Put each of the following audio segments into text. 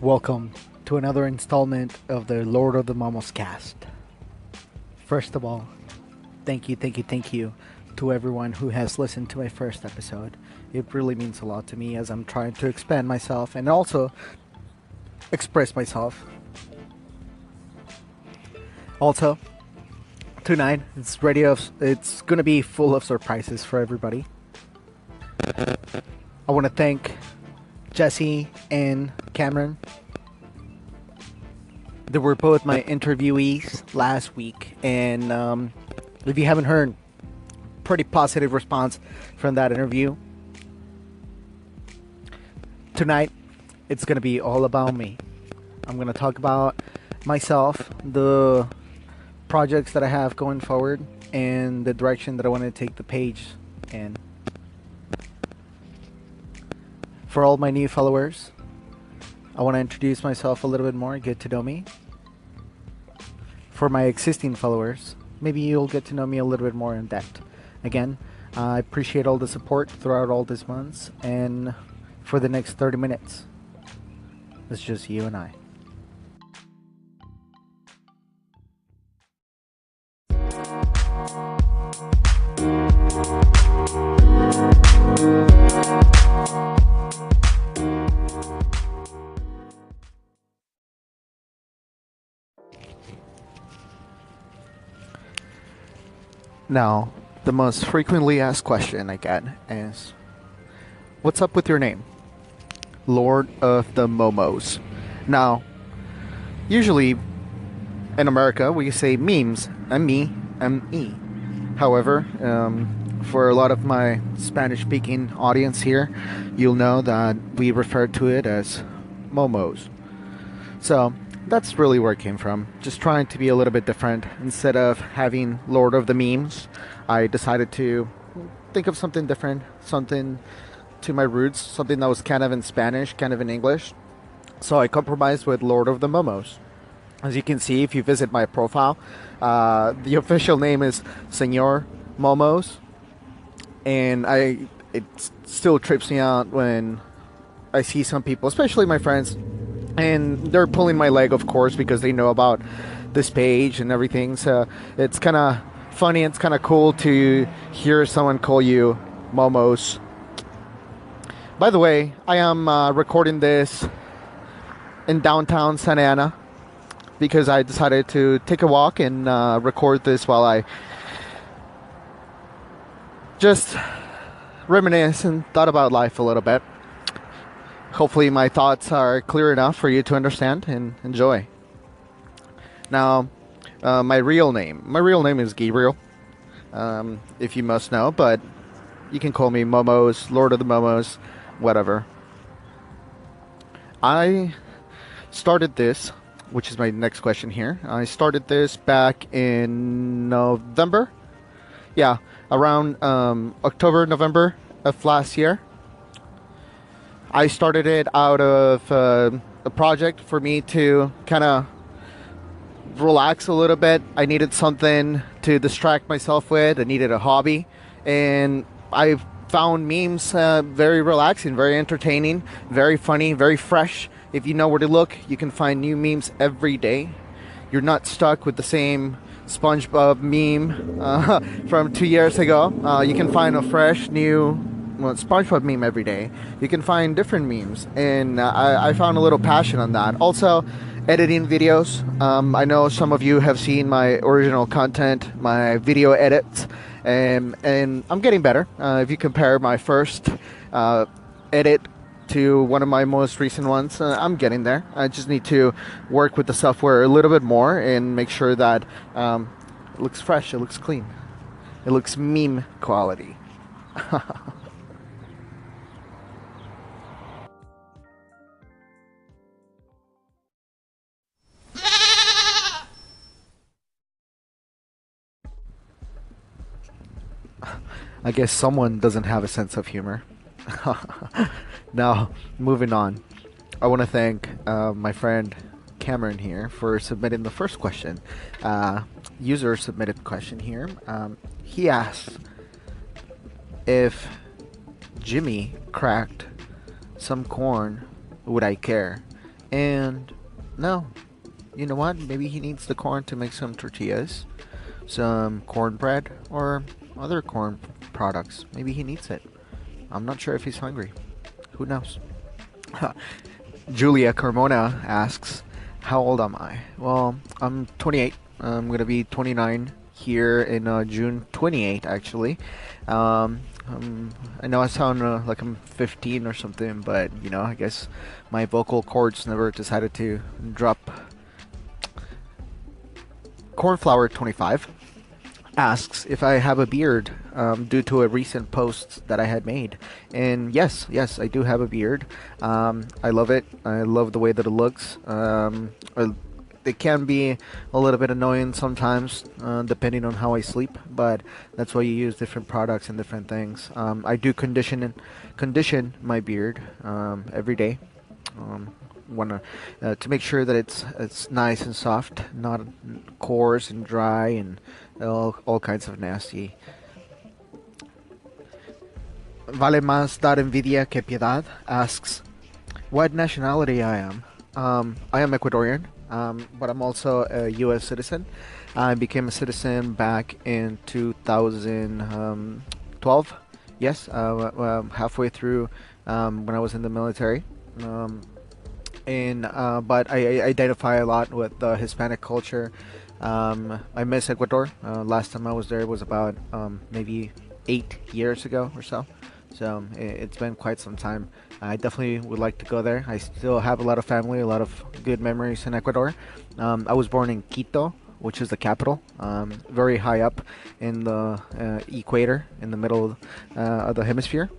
Welcome to another installment of the Lord of the Momos cast. First of all, thank you to everyone who has listened to my first episode. It really means a lot to me as I'm trying to expand myself and also express myself. Also, tonight it's gonna be full of surprises for everybody. I want to thank Jesse and Cameron. They were both my interviewees last week, and if you haven't heard, pretty positive response from that interview. Tonight, it's gonna be all about me. I'm gonna talk about myself, the projects that I have going forward, and the direction that I want to take the page in. For all my new followers, I want to introduce myself a little bit more, get to know me. For my existing followers, maybe you'll get to know me a little bit more in depth. Again, I appreciate all the support throughout all these months, and for the next 30 minutes, it's just you and I. Now, the most frequently asked question I get is, what's up with your name? Lord of the Momos. Now, usually in America we say memes, M-E, M-E. However, for a lot of my Spanish-speaking audience here, you'll know that we refer to it as Momos. So, that's really where it came from. Just trying to be a little bit different. Instead of having Lord of the Memes, I decided to think of something different, something to my roots, something that was kind of in Spanish, kind of in English. So I compromised with Lord of the Momos. As you can see, if you visit my profile, the official name is Señor Momos, and it still trips me out when I see some people, especially my friends, and they're pulling my leg, of course, because they know about this page and everything. So it's kind of funny. It's kind of cool to hear someone call you Momos. By the way, I am recording this in downtown Santa Ana because I decided to take a walk and record this while I just reminisce and thought about life a little bit. Hopefully my thoughts are clear enough for you to understand and enjoy. Now, my real name is Gabriel, if you must know, but you can call me Momos, Lord of the Momos, whatever. I started this, which is my next question here. I started this back in November. Yeah, around October, November of last year. I started it out of a project for me to kind of relax a little bit. I needed something to distract myself with. I needed a hobby. And I found memes very relaxing, very entertaining, very funny, very fresh. If you know where to look, you can find new memes every day. You're not stuck with the same SpongeBob meme from 2 years ago. You can find a fresh, new SpongeBob meme every day. You can find different memes, and I found a little passion on that. Also, editing videos. I know some of you have seen my original content, my video edits, and I'm getting better. If you compare my first edit to one of my most recent ones, I'm getting there. I just need to work with the software a little bit more and make sure that it looks fresh, it looks clean, it looks meme quality. I guess someone doesn't have a sense of humor. Now, moving on. I want to thank my friend Cameron here for submitting the first question. User submitted question here. He asked if Jimmy cracked some corn, would I care? And no, you know what? Maybe he needs the corn to make some tortillas, some cornbread, or other corn products. Maybe he needs it. I'm not sure if he's hungry. Who knows? Julia Carmona asks, how old am I? Well, I'm 28. I'm going to be 29 here in June 28, actually. I know I sound like I'm 15 or something, but I guess my vocal cords never decided to drop. Cornflower 25 asks if I have a beard due to a recent post that I had made. And yes, I do have a beard. I love it. I love the way that it looks. It can be a little bit annoying sometimes, depending on how I sleep. But that's why you use different products and different things. I do condition my beard every day. Um, Wanna to make sure that it's nice and soft, not coarse and dry and all kinds of nasty. Vale más dar envidia que piedad asks what nationality I am. I am Ecuadorian, but I'm also a U.S. citizen. I became a citizen back in 2012. Yes, halfway through when I was in the military. But I identify a lot with the Hispanic culture. I miss Ecuador. Last time I was there was about maybe 8 years ago or so. So it's been quite some time. I definitely would like to go there. I still have a lot of family, a lot of good memories in Ecuador. I was born in Quito, which is the capital, very high up in the equator, in the middle of the hemisphere.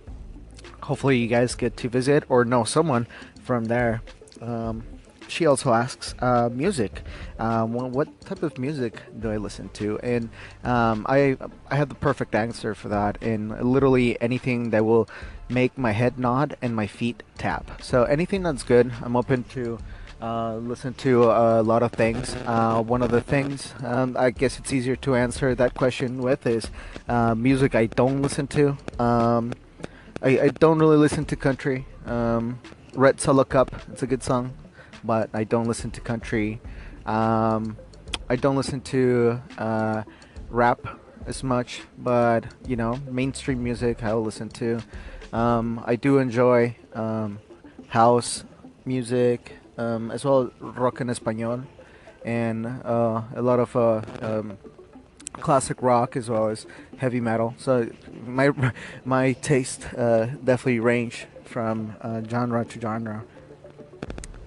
Hopefully, you guys get to visit or know someone from there. Um, she also asks music. What type of music do I listen to? And I have the perfect answer for that. And literally anything that will make my head nod and my feet tap. So anything that's good, I'm open to listen to a lot of things. One of the things I guess it's easier to answer that question with is music I don't listen to. I don't really listen to country. Red Solo Cup, it's a good song, but I don't listen to country. I don't listen to rap as much, but mainstream music I'll listen to. I do enjoy house music, as well as rock en español, and a lot of classic rock as well as heavy metal. So my my taste definitely range from genre to genre.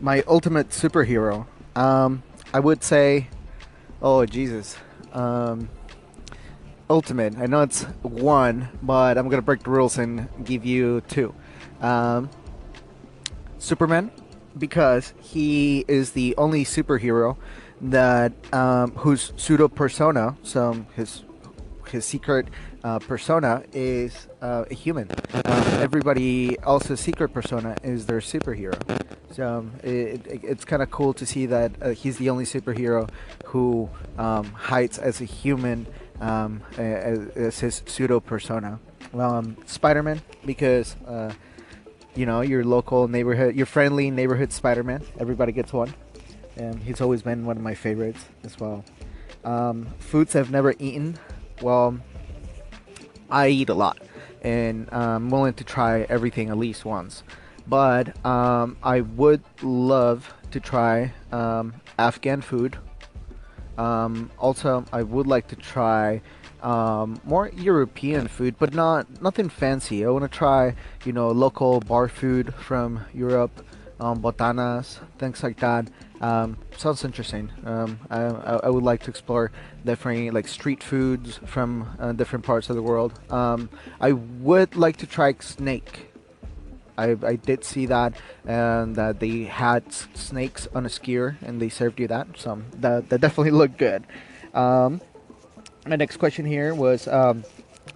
My ultimate superhero, I would say, oh Jesus, um, ultimate. I know it's one, but I'm gonna break the rules and give you two. Um, Superman, because he is the only superhero that whose pseudo persona, so his secret persona is a human. Everybody else's secret persona is their superhero. So it's kind of cool to see that he's the only superhero who hides as a human, as his pseudo persona. Spider-Man, because your local neighborhood, your friendly neighborhood Spider-Man. Everybody gets one, and he's always been one of my favorites as well. Foods I've never eaten. Well, I eat a lot, and I'm willing to try everything at least once. But I would love to try Afghan food. Also, I would like to try more European food, but nothing fancy. I want to try, local bar food from Europe, botanas, things like that. Sounds interesting. I would like to explore different like street foods from different parts of the world. I would like to try snake. I did see that, and that they had snakes on a skewer and they served you that. So that definitely looked good. Um, my next question here was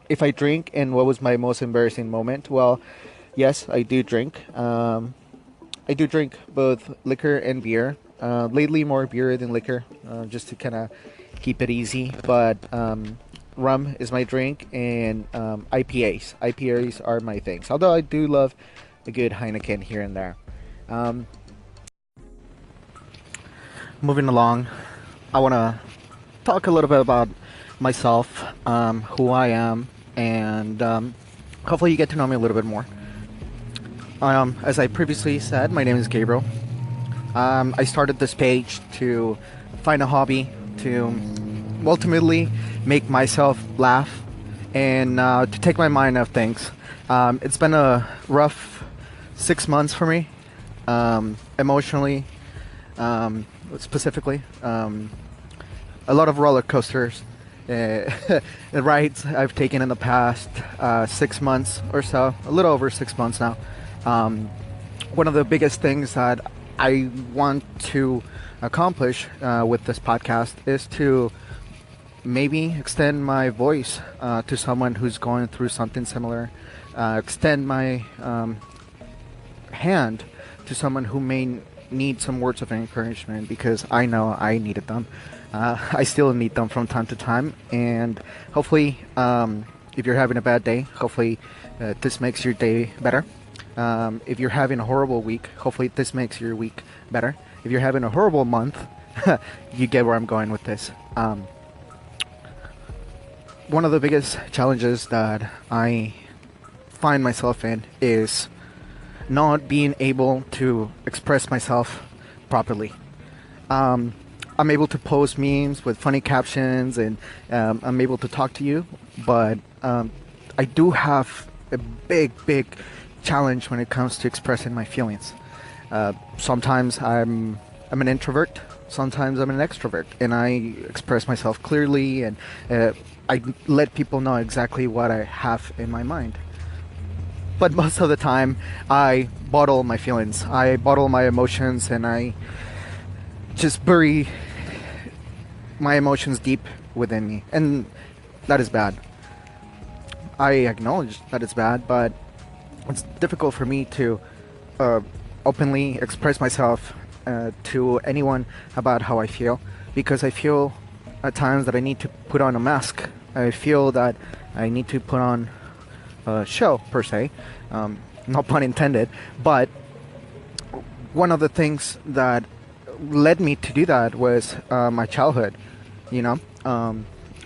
if I drink and what was my most embarrassing moment. Well, yes, I do drink. I do drink both liquor and beer. Lately, more beer than liquor, just to kind of keep it easy. But rum is my drink, and IPAs. IPAs are my things. Although I do love a good Heineken here and there. Um, moving along, I want to talk a little bit about myself, who I am, and hopefully you get to know me a little bit more. As I previously said, my name is Gabriel. I started this page to find a hobby to ultimately make myself laugh and to take my mind off things. It's been a rough 6 months for me, emotionally, specifically. A lot of roller coasters, rides I've taken in the past 6 months or so, a little over 6 months now. Um, One of the biggest things that I want to accomplish with this podcast is to maybe extend my voice to someone who's going through something similar, extend my hand to someone who may need some words of encouragement because I know I needed them. I still need them from time to time, and hopefully, if you're having a bad day, hopefully this makes your day better. If you're having a horrible week, hopefully this makes your week better. If you're having a horrible month, you get where I'm going with this. One of the biggest challenges that I find myself in is not being able to express myself properly. I'm able to post memes with funny captions and I'm able to talk to you, but I do have a big challenge when it comes to expressing my feelings. Sometimes I'm an introvert, sometimes I'm an extrovert, and I express myself clearly and I let people know exactly what I have in my mind. But most of the time, I bottle my feelings, I bottle my emotions, and I just bury my emotions deep within me, and that is bad. I acknowledge that it's bad, but it's difficult for me to uh, openly express myself to anyone about how I feel because I feel at times that I need to put on a mask. I feel that I need to put on a show, per se, no pun intended, but one of the things that led me to do that was my childhood. You know,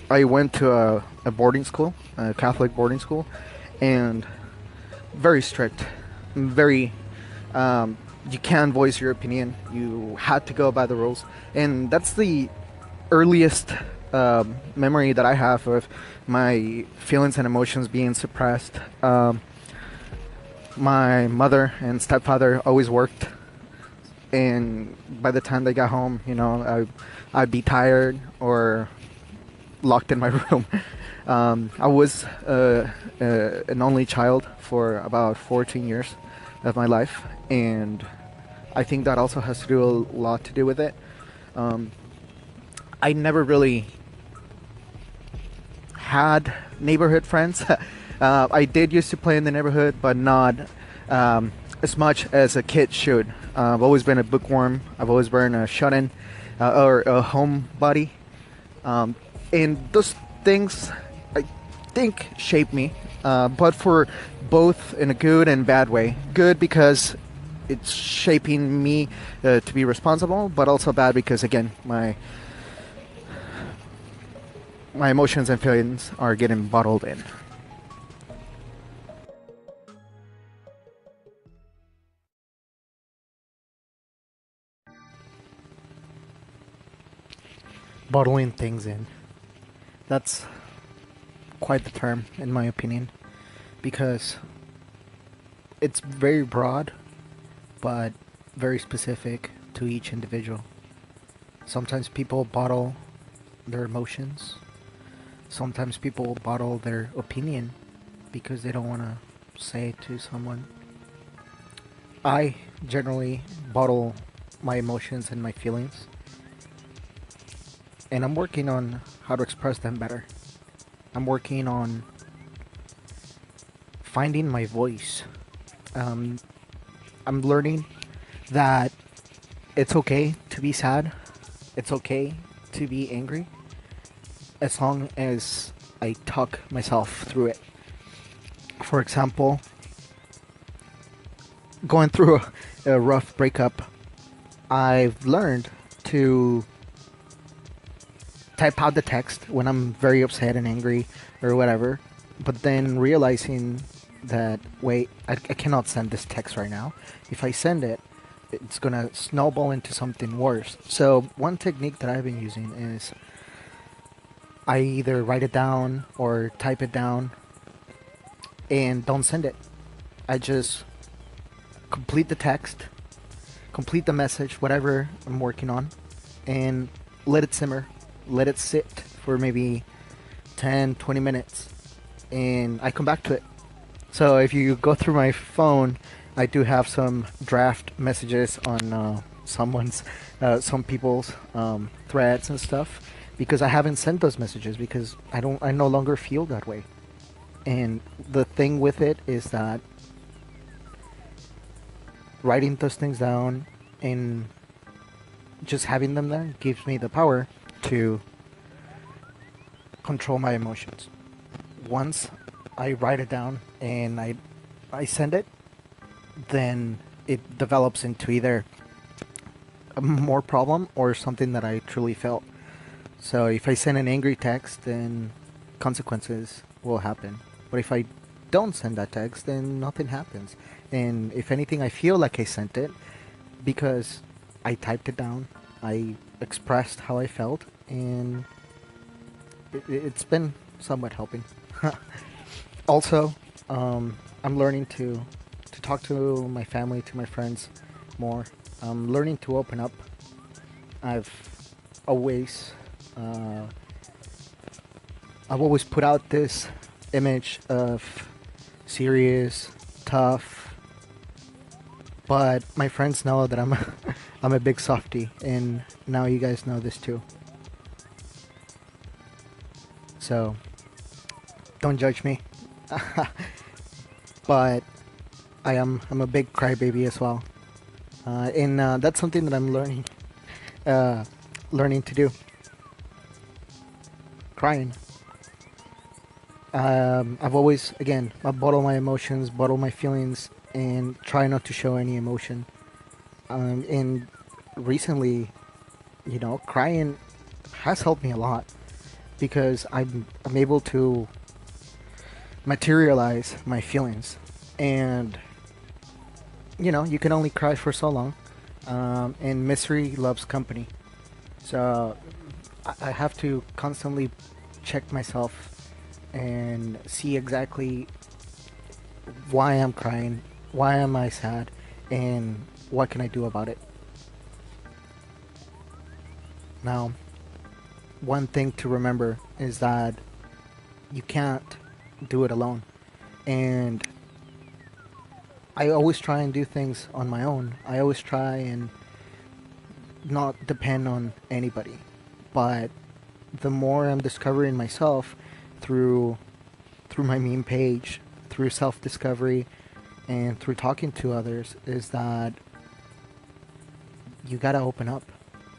I went to a boarding school, a Catholic boarding school, and very strict, very. You can't voice your opinion. You had to go by the rules, and that's the earliest memory that I have of my feelings and emotions being suppressed. My mother and stepfather always worked, and by the time they got home, I'd be tired or locked in my room. I was an only child for about 14 years of my life, and I think that also has to do a lot to do with it. I never really had neighborhood friends. I did used to play in the neighborhood, but not as much as a kid should. I've always been a bookworm. I've always been a shut-in or a homebody. And those things, I think, shape me, but for both in a good and bad way. Good because it's shaping me to be responsible, but also bad because, again, my emotions and feelings are getting bottled in. Bottling things in. That's quite the term, in my opinion, because it's very broad, but very specific to each individual. Sometimes people bottle their emotions. Sometimes people bottle their opinion because they don't want to say it to someone. I generally bottle my emotions and my feelings, and I'm working on how to express them better. I'm working on finding my voice. Um, I'm learning that it's okay to be sad. It's okay to be angry as long as I talk myself through it. For example, going through a rough breakup, I've learned to type out the text when I'm very upset and angry or whatever, but then realizing that, wait, I cannot send this text right now. If I send it, it's gonna snowball into something worse. So one technique that I've been using is I either write it down or type it down and don't send it. I just complete the text, complete the message, whatever I'm working on, and let it simmer. Let it sit for maybe 10, 20 minutes, and I come back to it. So if you go through my phone, I do have some draft messages on some people's threads and stuff, because I haven't sent those messages because I no longer feel that way. And the thing with it is that writing those things down and just having them there gives me the power to control my emotions. Once I write it down and I send it, then it develops into either a more problem or something that I truly felt. So if I send an angry text, then consequences will happen. But if I don't send that text, then nothing happens. And if anything, I feel like I sent it because I typed it down, I expressed how I felt, and it's been somewhat helping. Also, I'm learning to talk to my family, to my friends more. I'm learning to open up. I've always uh, I've always put out this image of serious, tough, but my friends know that I'm I'm a big softie, and now you guys know this too. So don't judge me. But I'm a big crybaby as well, and that's something that I'm uh, learning to do. Crying. I've always, again, I bottle my emotions, bottle my feelings, and try not to show any emotion. And recently, crying has helped me a lot because I'm able to materialize my feelings, and you can only cry for so long, and misery loves company. So I have to constantly check myself and see exactly why I'm crying, why am I sad, and what can I do about it. Now, one thing to remember is that you can't do it alone. And I always try and do things on my own. I always try and not depend on anybody. But the more I'm discovering myself through my meme page, through self-discovery, and through talking to others, is that you gotta open up.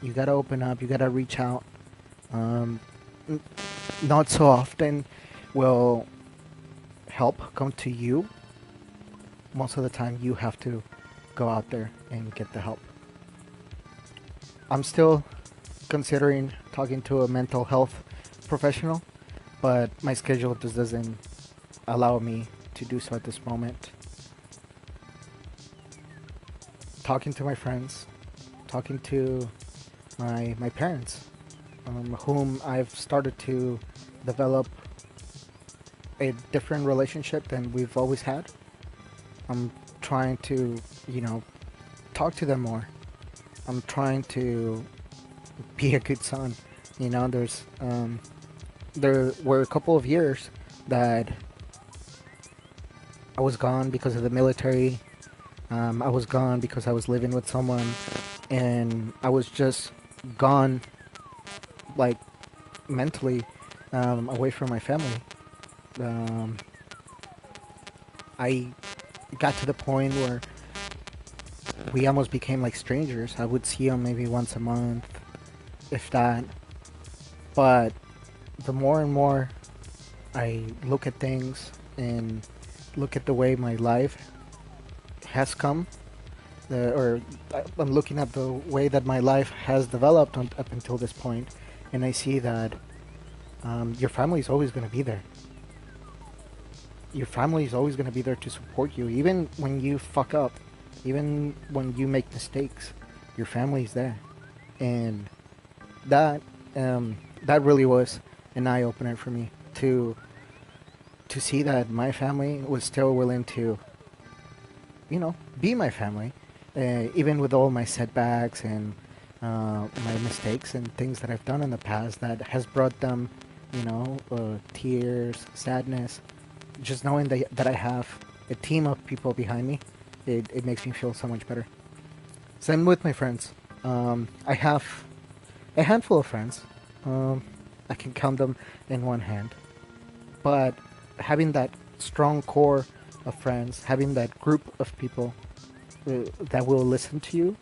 You gotta open up. You gotta reach out. Um, Not so often will help come to you. Most of the time, you have to go out there and get the help. I'm still considering talking to a mental health professional, but my schedule just doesn't allow me to do so at this moment. Talking to my friends, talking to my parents, whom I've started to develop a different relationship than we've always had. I'm trying to, talk to them more. I'm trying to be a good son. There were a couple of years that I was gone because of the military. I was gone because I was living with someone, and I was just gone, like, mentally, away from my family. Um, I got to the point where we almost became like strangers. I would see him maybe once a month, if that. But the more and more I look at things and look at the way my life has come, or I'm looking at the way that my life has developed up until this point, and I see that your family is always going to be there. Your family is always going to be there to support you, even when you fuck up, even when you make mistakes. Your family is there, and that that really was an eye opener for me to see that my family was still willing to, be my family, even with all my setbacks and my mistakes and things that I've done in the past that has brought them, tears, sadness. Just knowing that I have a team of people behind me, it makes me feel so much better. Same with my friends. I have a handful of friends. I can count them in one hand. But having that strong core of friends, having that group of people that will listen to you,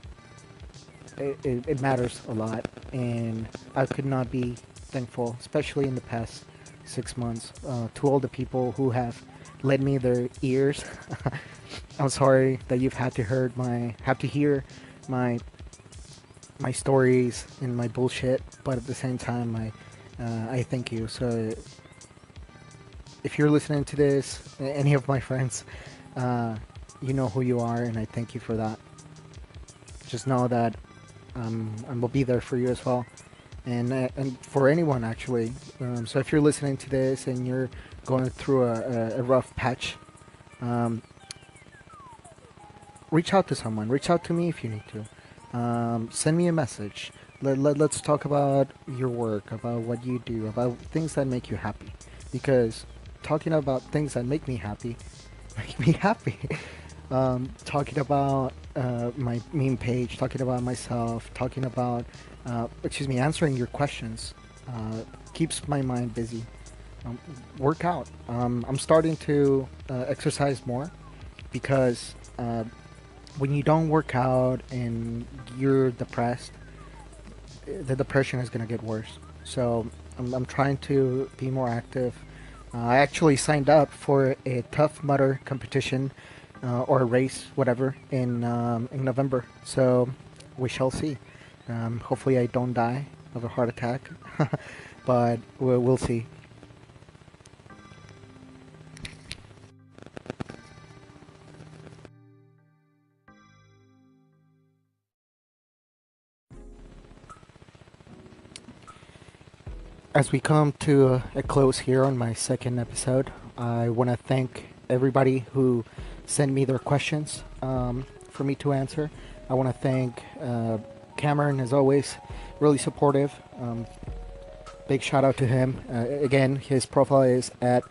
it matters a lot. And I could not be thankful, especially in the past 6 months, to all the people who have lent me their ears. I'm sorry that you've had to hear my my stories and my bullshit, but at the same time, I thank you. So if you're listening to this, any of my friends, you know who you are, and I thank you for that. Just know that I will be there for you as well, and for anyone actually. So if you're listening to this and you're going through a rough patch, um, reach out to someone. Reach out to me if you need to. Send me a message. Let's talk about your work, about what you do, about things that make you happy. Because talking about things that make me happy, make me happy. Talking about my meme page, talking about myself, talking about, answering your questions keeps my mind busy. Work out. I'm starting to exercise more because when you don't work out and you're depressed, the depression is going to get worse. So I'm trying to be more active. I actually signed up for a Tough Mudder competition or a race, whatever, in November. So we shall see. Hopefully, I don't die of a heart attack, but we'll see. As we come to a close here on my second episode, I want to thank everybody who sent me their questions for me to answer. I want to thank Cameron, as always, really supportive. Big shout out to him. Again, his profile is at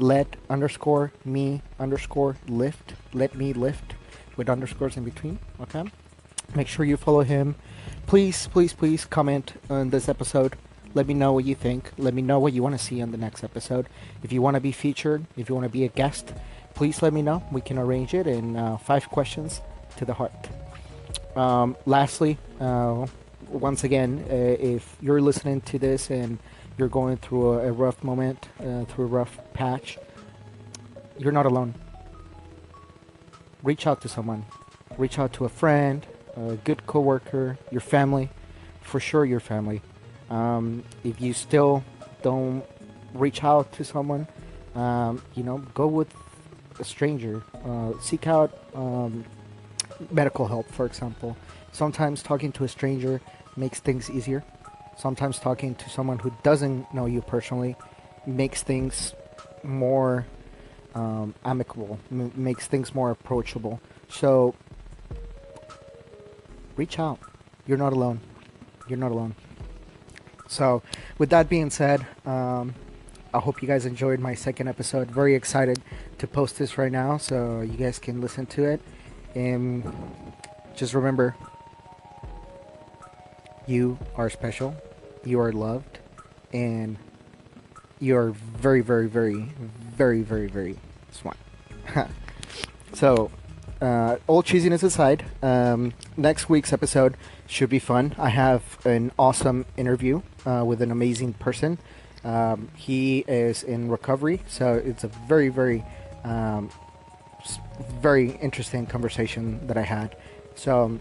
let_me_lift. Let me lift with underscores in between. Okay. Make sure you follow him. Please, please, please comment on this episode. Let me know what you think. Let me know what you want to see on the next episode. If you want to be featured, if you want to be a guest, please let me know. We can arrange it in 5 questions to the heart. Lastly, once again, if you're listening to this and you're going through a rough moment, through a rough patch, you're not alone. Reach out to someone. Reach out to a friend, a good coworker, your family, for sure your family. If you still don't reach out to someone, go with a stranger. Seek out medical help, for example. Sometimes talking to a stranger makes things easier. Sometimes talking to someone who doesn't know you personally makes things more amicable, makes things more approachable. So reach out. You're not alone. You're not alone. So, with that being said, I hope you guys enjoyed my second episode. Very excited to post this right now so you guys can listen to it. And just remember, you are special, you are loved, and you are very, very, very, very, very, very smart. So, all cheesiness aside, next week's episode should be fun. I have an awesome interview with an amazing person. He is in recovery, so it's a very, very, very interesting conversation that I had. So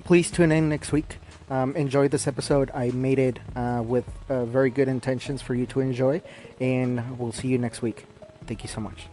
please tune in next week. Enjoy this episode. I made it with very good intentions for you to enjoy, and we'll see you next week. Thank you so much.